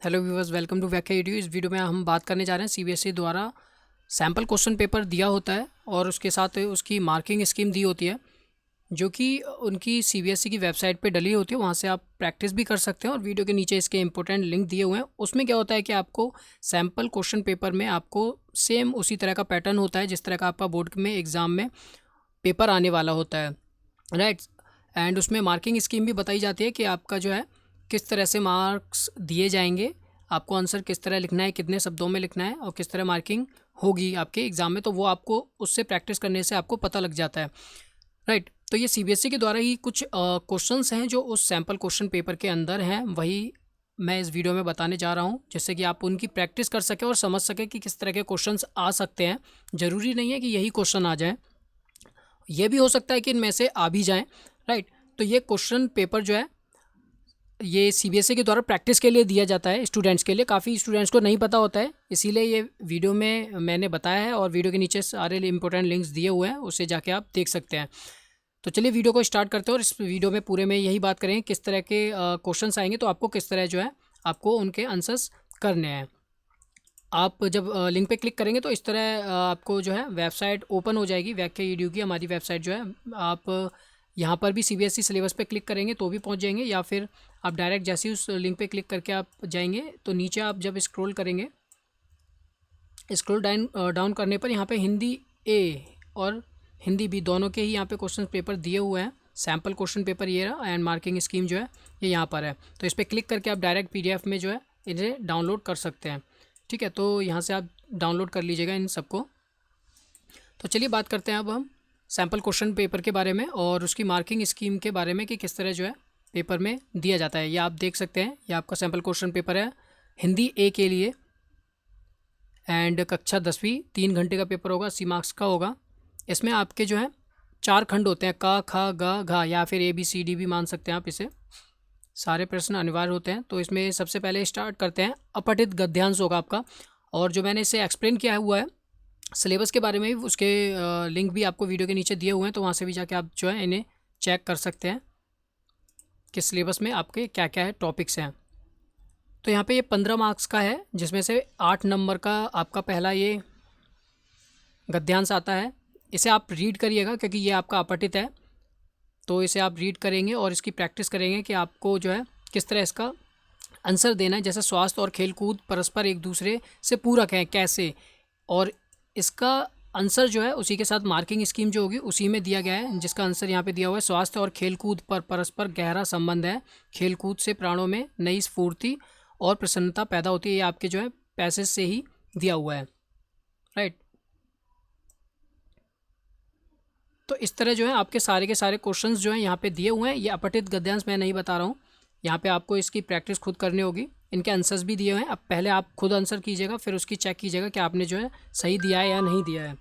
Hello viewers, welcome to व्याख्या video. इस video में हम बात करने जा रहे हैं सीबीएसई द्वारा सैम्पल क्वेश्चन पेपर दिया होता है और उसके साथ उसकी मार्किंग स्कीम दी होती है, जो कि उनकी सीबीएसई की वेबसाइट पे डली होती है। वहाँ से आप प्रैक्टिस भी कर सकते हैं और वीडियो के नीचे इसके इंपॉर्टेंट लिंक दिए हुए हैं। उसमें क्या होता है कि आपको सैम्पल क्वेश्चन पेपर में आपको सेम उसी तरह का पैटर्न होता है जिस तरह का आपका बोर्ड में एग्ज़ाम में पेपर आने वाला होता है, राइट। एंड उसमें मार्किंग स्कीम भी बताई जाती है कि आपका जो है किस तरह से मार्क्स दिए जाएंगे, आपको आंसर किस तरह लिखना है, कितने शब्दों में लिखना है और किस तरह मार्किंग होगी आपके एग्ज़ाम में। तो वो आपको उससे प्रैक्टिस करने से आपको पता लग जाता है, राइट। तो ये सीबीएसई के द्वारा ही कुछ क्वेश्चंस हैं जो उस सैम्पल क्वेश्चन पेपर के अंदर हैं, वही मैं इस वीडियो में बताने जा रहा हूँ, जिससे कि आप उनकी प्रैक्टिस कर सकें और समझ सकें कि किस तरह के क्वेश्चंस आ सकते हैं। ज़रूरी नहीं है कि यही क्वेश्चन आ जाए, ये भी हो सकता है कि इनमें से आ भी जाएं, राइट। तो ये क्वेश्चन पेपर जो है ये सीबीएसई के द्वारा प्रैक्टिस के लिए दिया जाता है स्टूडेंट्स के लिए। काफ़ी स्टूडेंट्स को नहीं पता होता है, इसीलिए ये वीडियो में मैंने बताया है और वीडियो के नीचे सारे इंपॉर्टेंट लिंक्स दिए हुए हैं, उससे जाके आप देख सकते हैं। तो चलिए वीडियो को स्टार्ट करते हैं और इस वीडियो में पूरे में यही बात करेंगे किस तरह के क्वेश्चंस आएंगे, तो आपको किस तरह जो है आपको उनके आंसर्स करने हैं। आप जब लिंक पे क्लिक करेंगे तो इस तरह आपको जो है वेबसाइट ओपन हो जाएगी, व्याख्या ईडीयू की हमारी वेबसाइट जो है। आप यहाँ पर भी सीबीएसई सिलेबस पे क्लिक करेंगे तो भी पहुँच जाएंगे, या फिर आप डायरेक्ट जैसे ही उस लिंक पे क्लिक करके आप जाएंगे तो नीचे आप जब स्क्रॉल करेंगे, स्क्रॉल डाउन करने पर यहाँ पे हिंदी ए और हिंदी बी दोनों के ही यहाँ पे क्वेश्चन पेपर दिए हुए हैं। सैम्पल क्वेश्चन पेपर ये रहा एंड मार्किंग स्कीम जो है ये यहाँ पर है। तो इस पर क्लिक करके आप डायरेक्ट पीडीएफ में जो है इन्हें डाउनलोड कर सकते हैं, ठीक है। तो यहाँ से आप डाउनलोड कर लीजिएगा इन सबको। तो चलिए बात करते हैं अब हम सैम्पल क्वेश्चन पेपर के बारे में और उसकी मार्किंग स्कीम के बारे में कि किस तरह जो है पेपर में दिया जाता है। ये आप देख सकते हैं, ये आपका सैम्पल क्वेश्चन पेपर है हिंदी ए के लिए एंड कक्षा 10वीं 3 घंटे का पेपर होगा, 80 मार्क्स का होगा। इसमें आपके जो है 4 खंड होते हैं, क ख ग घ, या फिर ए बी सी डी भी मान सकते हैं आप इसे। सारे प्रश्न अनिवार्य होते हैं। तो इसमें सबसे पहले स्टार्ट करते हैं, अपठित गद्यांश होगा आपका। और जो मैंने इसे एक्सप्लेन किया हुआ है सिलेबस के बारे में, उसके लिंक भी आपको वीडियो के नीचे दिए हुए हैं, तो वहाँ से भी जाके आप जो है इन्हें चेक कर सकते हैं कि सिलेबस में आपके क्या क्या है टॉपिक्स हैं। तो यहाँ पे ये 15 मार्क्स का है, जिसमें से 8 नंबर का आपका पहला ये गद्यांश आता है। इसे आप रीड करिएगा क्योंकि ये आपका अपठित है, तो इसे आप रीड करेंगे और इसकी प्रैक्टिस करेंगे कि आपको जो है किस तरह इसका आंसर देना है। जैसे स्वास्थ्य और खेलकूद परस्पर एक दूसरे से पूरक हैं कैसे, और इसका आंसर जो है उसी के साथ मार्किंग स्कीम जो होगी उसी में दिया गया है, जिसका आंसर यहाँ पे दिया हुआ है। स्वास्थ्य और खेलकूद पर परस्पर गहरा संबंध है, खेलकूद से प्राणों में नई स्फूर्ति और प्रसन्नता पैदा होती है। ये आपके जो है पैसेज से ही दिया हुआ है, राइट। तो इस तरह जो है आपके सारे के सारे क्वेश्चंस जो हैं यहाँ पे दिए हुए हैं। ये अपठित गद्यांश मैं नहीं बता रहा हूँ, यहाँ पे आपको इसकी प्रैक्टिस खुद करनी होगी। इनके आंसर्स भी दिए हुए हैं, अब पहले आप खुद आंसर कीजिएगा, फिर उसकी चेक कीजिएगा कि आपने जो है सही दिया है या नहीं दिया है।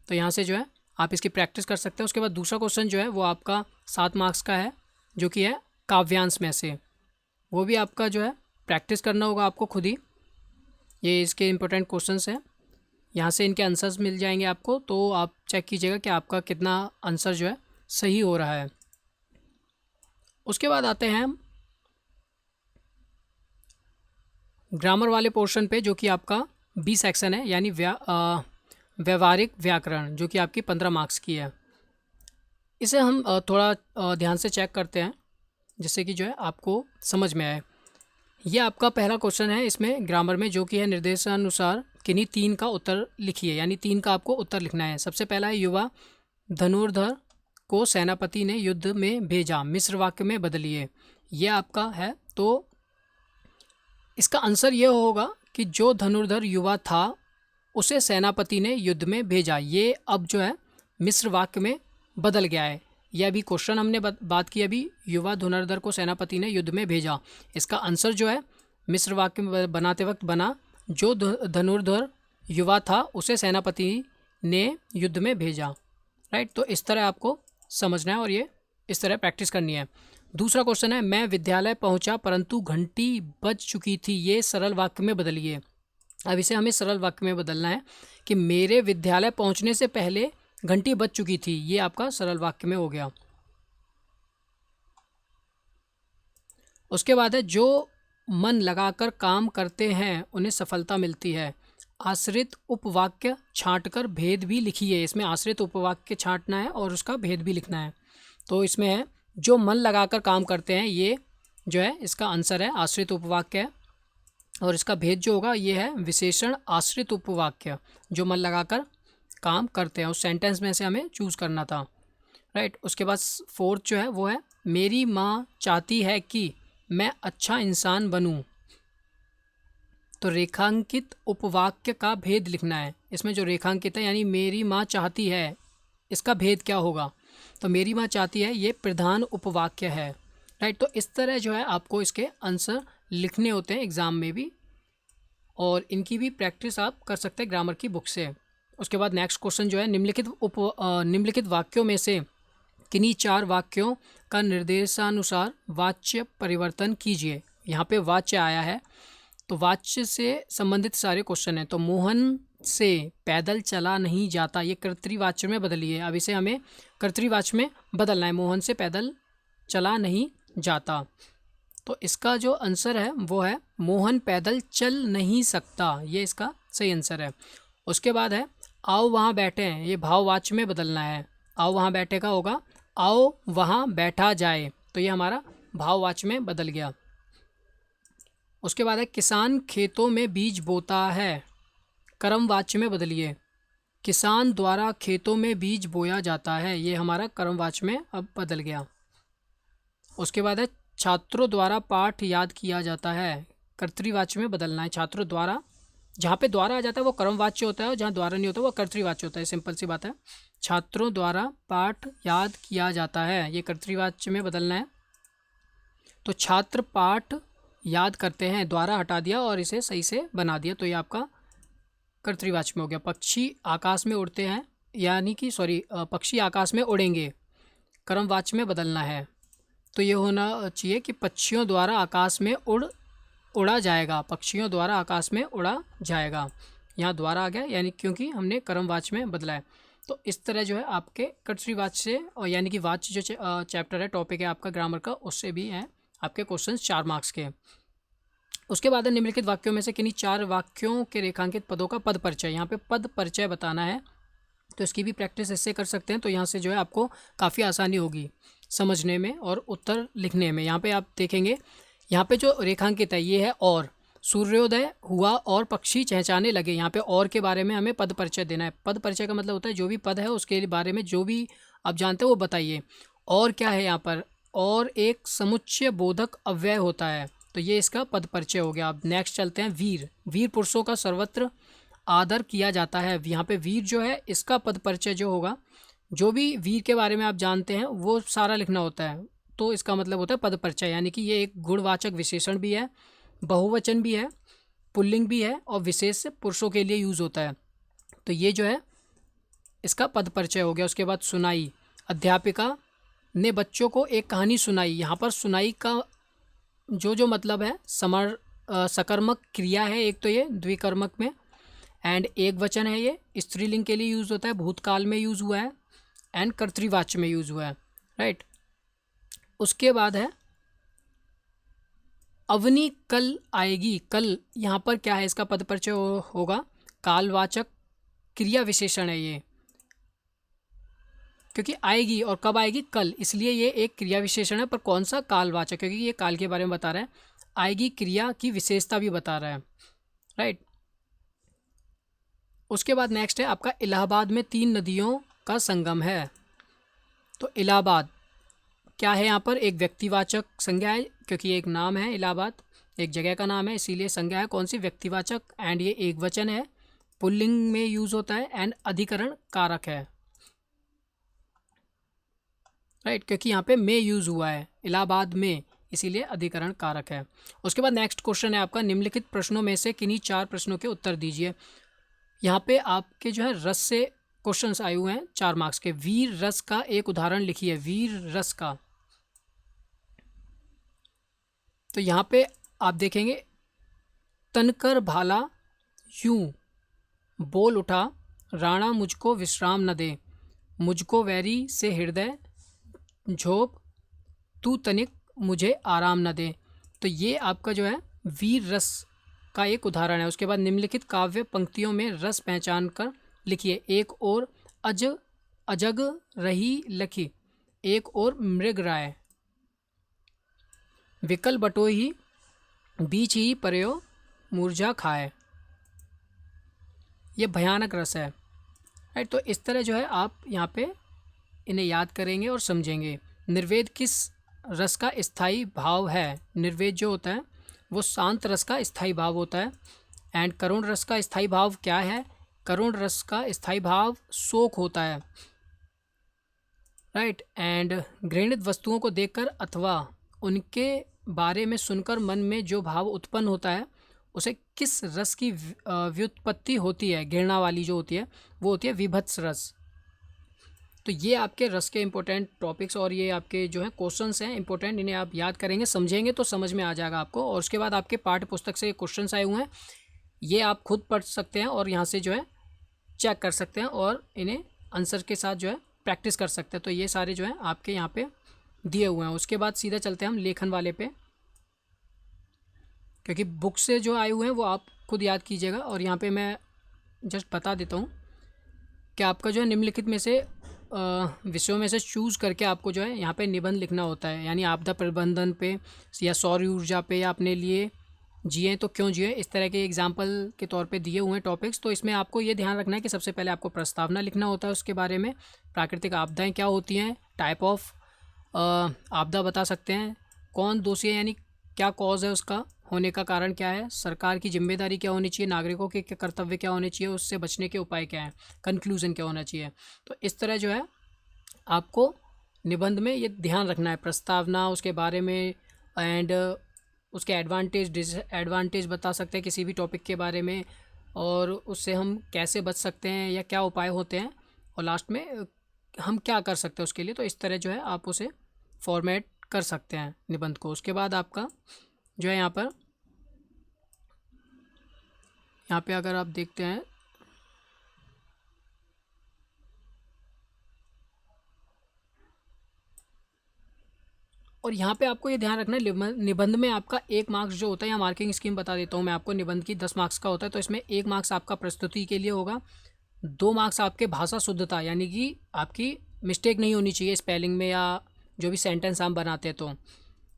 तो यहाँ से जो है आप इसकी प्रैक्टिस कर सकते हैं। उसके बाद दूसरा क्वेश्चन जो है वो आपका 7 मार्क्स का है, जो कि है काव्यांश में से। वो भी आपका जो है प्रैक्टिस करना होगा आपको खुद ही। ये इसके इंपॉर्टेंट क्वेश्चंस हैं, यहाँ से इनके आंसर्स मिल जाएंगे आपको, तो आप चेक कीजिएगा कि आपका कितना आंसर जो है सही हो रहा है। उसके बाद आते हैं हम ग्रामर वाले पोर्शन पे, जो कि आपका बी सेक्शन है, यानी व्यवहारिक व्याकरण, जो कि आपकी 15 मार्क्स की है। इसे हम थोड़ा ध्यान से चेक करते हैं जिससे कि जो है आपको समझ में आए। ये आपका पहला क्वेश्चन है इसमें ग्रामर में, जो कि है निर्देशानुसार किन्हीं 3 का उत्तर लिखिए, यानी 3 का आपको उत्तर लिखना है। सबसे पहला है युवा धनुर्धर को सेनापति ने युद्ध में भेजा, मिश्र वाक्य में बदलिए। ये आपका है, तो इसका आंसर ये होगा कि जो धनुर्धर युवा था उसे सेनापति ने युद्ध में भेजा। ये अब जो है मिश्र वाक्य में बदल गया है। यह अभी क्वेश्चन हमने बात की अभी, युवा धनुर्धर को सेनापति ने युद्ध में भेजा। इसका आंसर जो है मिश्र वाक्य में बनाते वक्त बना, जो धनुर्धर युवा था उसे सेनापति ने युद्ध में भेजा, राइट। तो इस तरह आपको समझना है और ये इस तरह प्रैक्टिस करनी है। दूसरा क्वेश्चन है, मैं विद्यालय पहुंचा परंतु घंटी बज चुकी थी, ये सरल वाक्य में बदलिए। अब इसे हमें सरल वाक्य में बदलना है कि मेरे विद्यालय पहुंचने से पहले घंटी बज चुकी थी, ये आपका सरल वाक्य में हो गया। उसके बाद है, जो मन लगाकर काम करते हैं उन्हें सफलता मिलती है। आश्रित उपवाक्य छांटकर भेद भी लिखिए। इसमें आश्रित उपवाक्य छांटना है और उसका भेद भी लिखना है। तो इसमें है जो मन लगाकर काम करते हैं, ये जो है इसका आंसर है, आश्रित उपवाक्य है। और इसका भेद जो होगा ये है विशेषण आश्रित उपवाक्य, जो मन लगाकर काम करते हैं। उस सेंटेंस में से हमें चूज़ करना था, राइट। उसके बाद फोर्थ जो है वो है मेरी माँ चाहती है कि मैं अच्छा इंसान बनूं। तो रेखांकित उपवाक्य का भेद लिखना है। इसमें जो रेखांकित है यानी मेरी माँ चाहती है, इसका भेद क्या होगा? तो मेरी माँ चाहती है ये प्रधान उपवाक्य है, राइट। तो इस तरह जो है आपको इसके आंसर लिखने होते हैं एग्ज़ाम में भी, और इनकी भी प्रैक्टिस आप कर सकते हैं ग्रामर की बुक से। उसके बाद नेक्स्ट क्वेश्चन जो है निम्नलिखित वाक्यों में से किन्हीं 4 वाक्यों का निर्देशानुसार वाच्य परिवर्तन कीजिए। यहाँ पे वाच्य आया है, तो वाच्य से संबंधित सारे क्वेश्चन हैं। तो मोहन से पैदल चला नहीं जाता, ये कर्तृवाच्य में बदलिए। अब इसे हमें कर्तृवाच्य में बदलना है, मोहन से पैदल चला नहीं जाता। तो इसका जो आंसर है वो है मोहन पैदल चल नहीं सकता, ये इसका सही आंसर है। उसके बाद है आओ वहाँ बैठे हैं, ये भाववाच्य में बदलना है। आओ वहाँ बैठे का होगा आओ वहाँ बैठा जाए, तो ये हमारा भाववाच्य में बदल गया। उसके बाद है किसान खेतों में बीज बोता है, कर्मवाच्य में बदलिए। किसान द्वारा खेतों में बीज बोया जाता है, ये हमारा कर्मवाच्य में अब बदल गया। उसके बाद है छात्रों द्वारा पाठ याद किया जाता है, कर्तृवाच्य में बदलना है। छात्रों द्वारा, जहाँ पे द्वारा आ जाता है वो कर्मवाच्य होता है, और जहाँ द्वारा नहीं होता वो कर्तृवाच्य होता है। सिंपल सी बात है। छात्रों द्वारा पाठ याद किया जाता है, ये कर्तृवाच्य में बदलना है। तो छात्र पाठ याद करते हैं, द्वारा हटा दिया और इसे सही से बना दिया, तो ये आपका कर्तृवाच्य में हो गया। पक्षी आकाश में उड़ते हैं, यानी कि पक्षी आकाश में उड़ेंगे, कर्मवाच्य में बदलना है। तो ये होना चाहिए कि पक्षियों द्वारा आकाश में उड़ा जाएगा, पक्षियों द्वारा आकाश में उड़ा जाएगा। यहाँ द्वारा आ गया यानी क्योंकि हमने कर्मवाच्य में बदला है। तो इस तरह जो है आपके कर्तृवाच्य से, और यानी कि वाच्य जो चैप्टर है, टॉपिक है आपका ग्रामर का, उससे भी हैं आपके क्वेश्चंस 4 मार्क्स के। उसके बाद निम्नलिखित वाक्यों में से किन्हीं 4 वाक्यों के रेखांकित पदों का पद परिचय, यहाँ पे पद परिचय बताना है। तो इसकी भी प्रैक्टिस इससे कर सकते हैं, तो यहाँ से जो है आपको काफ़ी आसानी होगी समझने में और उत्तर लिखने में। यहाँ पे आप देखेंगे, यहाँ पे जो रेखांकित है ये है और, सूर्योदय हुआ और पक्षी चहचहाने लगे। यहाँ पे और के बारे में हमें पद परिचय देना है। पद परिचय का मतलब होता है जो भी पद है उसके बारे में जो भी आप जानते हो वो बताइए। और क्या है यहाँ पर? और एक समुच्चय बोधक अव्यय होता है, तो ये इसका पद परिचय हो गया। अब नेक्स्ट चलते हैं वीर। वीर पुरुषों का सर्वत्र आदर किया जाता है। यहाँ पे वीर जो है इसका पद परिचय जो होगा, जो भी वीर के बारे में आप जानते हैं वो सारा लिखना होता है। तो इसका मतलब होता है पद परिचय, यानी कि ये एक गुणवाचक विशेषण भी है, बहुवचन भी है, पुल्लिंग भी है, और विशेष से पुरुषों के लिए यूज़ होता है। तो ये जो है इसका पद परिचय हो गया। उसके बाद सुनाई। अध्यापिका ने बच्चों को एक कहानी सुनाई। यहाँ पर सुनाई का जो मतलब है सकर्मक क्रिया है, एक तो ये द्विकर्मक में, एंड एक वचन है, ये स्त्रीलिंग के लिए यूज़ होता है, भूतकाल में यूज़ हुआ है, एंड कर्तृवाच्य में यूज़ हुआ है, राइट। उसके बाद है अवनी कल आएगी। कल यहाँ पर क्या है, इसका पद परिचय होगा, कालवाचक क्रिया विशेषण है ये, क्योंकि आएगी और कब आएगी, कल, इसलिए ये एक क्रिया विशेषण है। पर कौन सा? कालवाचक, क्योंकि ये काल के बारे में बता रहा है। आएगी क्रिया की विशेषता भी बता रहा है, राइट। उसके बाद नेक्स्ट है आपका इलाहाबाद में 3 नदियों का संगम है। तो इलाहाबाद क्या है, यहाँ पर एक व्यक्तिवाचक संज्ञा है, क्योंकि ये एक नाम है, इलाहाबाद एक जगह का नाम है, इसीलिए संज्ञा है कौन सी? व्यक्तिवाचक, एंड ये एक वचन है, पुल्लिंग में यूज होता है, एंड अधिकरण कारक है, राइट, क्योंकि यहाँ पे में यूज हुआ है इलाहाबाद में, इसीलिए अधिकरण कारक है। उसके बाद नेक्स्ट क्वेश्चन है आपका, निम्नलिखित प्रश्नों में से किन्हीं 4 प्रश्नों के उत्तर दीजिए। यहाँ पे आपके जो है रस से क्वेश्चंस आए हुए हैं 4 मार्क्स के। वीर रस का एक उदाहरण लिखिए, वीर रस का। तो यहाँ पे आप देखेंगे, तनकर भाला यूं बोल उठा, राणा मुझको विश्राम न दे, मुझको वैरी से हृदय झोंक, तू तनिक मुझे आराम न दे। तो ये आपका जो है वीर रस का एक उदाहरण है। उसके बाद निम्नलिखित काव्य पंक्तियों में रस पहचान कर लिखिए। एक और अजग रही लखी, एक और मृग राय, विकल बटोही बीच ही परयो मूर्झा खाए। ये भयानक रस है, राइट। तो इस तरह जो है आप यहाँ पे इन्हें याद करेंगे और समझेंगे। निर्वेद किस रस का स्थायी भाव है? निर्वेद जो होता है वो शांत रस का स्थायी भाव होता है। एंड करुण रस का स्थायी भाव क्या है? करुण रस का स्थायी भाव शोक होता है, राइट। एंड घृणित वस्तुओं को देखकर अथवा उनके बारे में सुनकर मन में जो भाव उत्पन्न होता है उसे किस रस की व्युत्पत्ति होती है? घृणा वाली जो होती है वो होती है विभत्स रस। तो ये आपके रस के इंपॉर्टेंट टॉपिक्स और ये आपके जो है क्वेश्चंस हैं इंपॉर्टेंट, इन्हें आप याद करेंगे, समझेंगे तो समझ में आ जाएगा आपको। और उसके बाद आपके पाठ्य पुस्तक से क्वेश्चंस आए हुए हैं, ये आप खुद पढ़ सकते हैं और यहाँ से जो है चेक कर सकते हैं और इन्हें आंसर के साथ जो है प्रैक्टिस कर सकते हैं। तो ये सारे जो है आपके यहाँ पे दिए हुए हैं। उसके बाद सीधा चलते हैं हम लेखन वाले पे, क्योंकि बुक से जो आए हुए हैं वो आप खुद याद कीजिएगा। और यहाँ पे मैं जस्ट बता देता हूँ कि आपका जो है निम्नलिखित में से विषयों में से चूज़ करके आपको जो है यहाँ पे निबंध लिखना होता है। यानी आपदा प्रबंधन पे या सौर ऊर्जा पे या अपने लिए जिए तो क्यों जिए, इस तरह के एग्जाम्पल के तौर पे दिए हुए हैं टॉपिक्स। तो इसमें आपको ये ध्यान रखना है कि सबसे पहले आपको प्रस्तावना लिखना होता है उसके बारे में। प्राकृतिक आपदाएँ क्या होती हैं, टाइप ऑफ आपदा बता सकते हैं, कौन दोषी है यानी क्या कॉज है उसका, होने का कारण क्या है, सरकार की जिम्मेदारी क्या होनी चाहिए, नागरिकों के कर्तव्य क्या होने चाहिए, उससे बचने के उपाय क्या हैं, कंक्लूजन क्या होना चाहिए। तो इस तरह जो है आपको निबंध में ये ध्यान रखना है, प्रस्तावना उसके बारे में एंड उसके एडवांटेज डिसएडवांटेज बता सकते हैं किसी भी टॉपिक के बारे में, और उससे हम कैसे बच सकते हैं या क्या उपाय होते हैं, और लास्ट में हम क्या कर सकते हैं उसके लिए। तो इस तरह जो है आप उसे फॉर्मेट कर सकते हैं निबंध को। उसके बाद आपका जो है यहाँ पे अगर आप देखते हैं और यहाँ पे आपको ये ध्यान रखना है निबंध में आपका 1 मार्क्स जो होता है, या मार्किंग स्कीम बता देता हूँ मैं आपको, निबंध की 10 मार्क्स का होता है। तो इसमें 1 मार्क्स आपका प्रस्तुति के लिए होगा, 2 मार्क्स आपके भाषा शुद्धता यानी कि आपकी मिस्टेक नहीं होनी चाहिए स्पेलिंग में या जो भी सेंटेंस हम बनाते हैं तो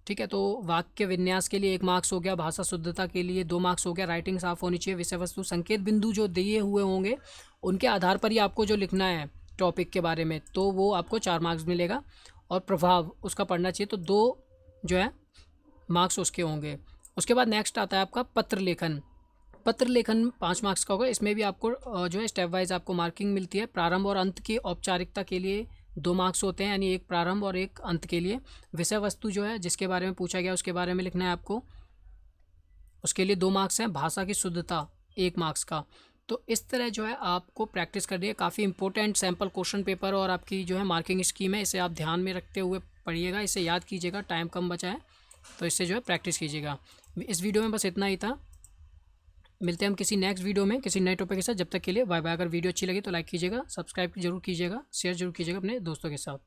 ठीक है। तो वाक्य विन्यास के लिए 1 मार्क्स हो गया, भाषा शुद्धता के लिए 2 मार्क्स हो गया, राइटिंग साफ होनी चाहिए, विषय वस्तु संकेत बिंदु जो दिए हुए होंगे उनके आधार पर ही आपको जो लिखना है टॉपिक के बारे में तो वो आपको 4 मार्क्स मिलेगा, और प्रभाव उसका पढ़ना चाहिए तो 2 जो है मार्क्स उसके होंगे। उसके बाद नेक्स्ट आता है आपका पत्र लेखन। पत्र लेखन 5 मार्क्स का होगा। इसमें भी आपको जो है स्टेप वाइज आपको मार्किंग मिलती है। प्रारंभ और अंत की औपचारिकता के लिए 2 मार्क्स होते हैं, यानी एक प्रारंभ और एक अंत के लिए। विषय वस्तु जो है जिसके बारे में पूछा गया उसके बारे में लिखना है आपको, उसके लिए 2 मार्क्स हैं। भाषा की शुद्धता 1 मार्क्स का। तो इस तरह जो है आपको प्रैक्टिस करनी है। काफ़ी इंपॉर्टेंट सैम्पल क्वेश्चन पेपर और आपकी जो है मार्किंग स्कीम है, इसे आप ध्यान में रखते हुए पढ़िएगा, इसे याद कीजिएगा, टाइम कम बचा है तो इससे जो है प्रैक्टिस कीजिएगा। इस वीडियो में बस इतना ही था, मिलते हैं हम किसी नेक्स्ट वीडियो में किसी नए टॉपिक के साथ। जब तक के लिए बाय बाय। अगर वीडियो अच्छी लगी तो लाइक कीजिएगा, सब्सक्राइब जरूर कीजिएगा, शेयर जरूर कीजिएगा अपने दोस्तों के साथ।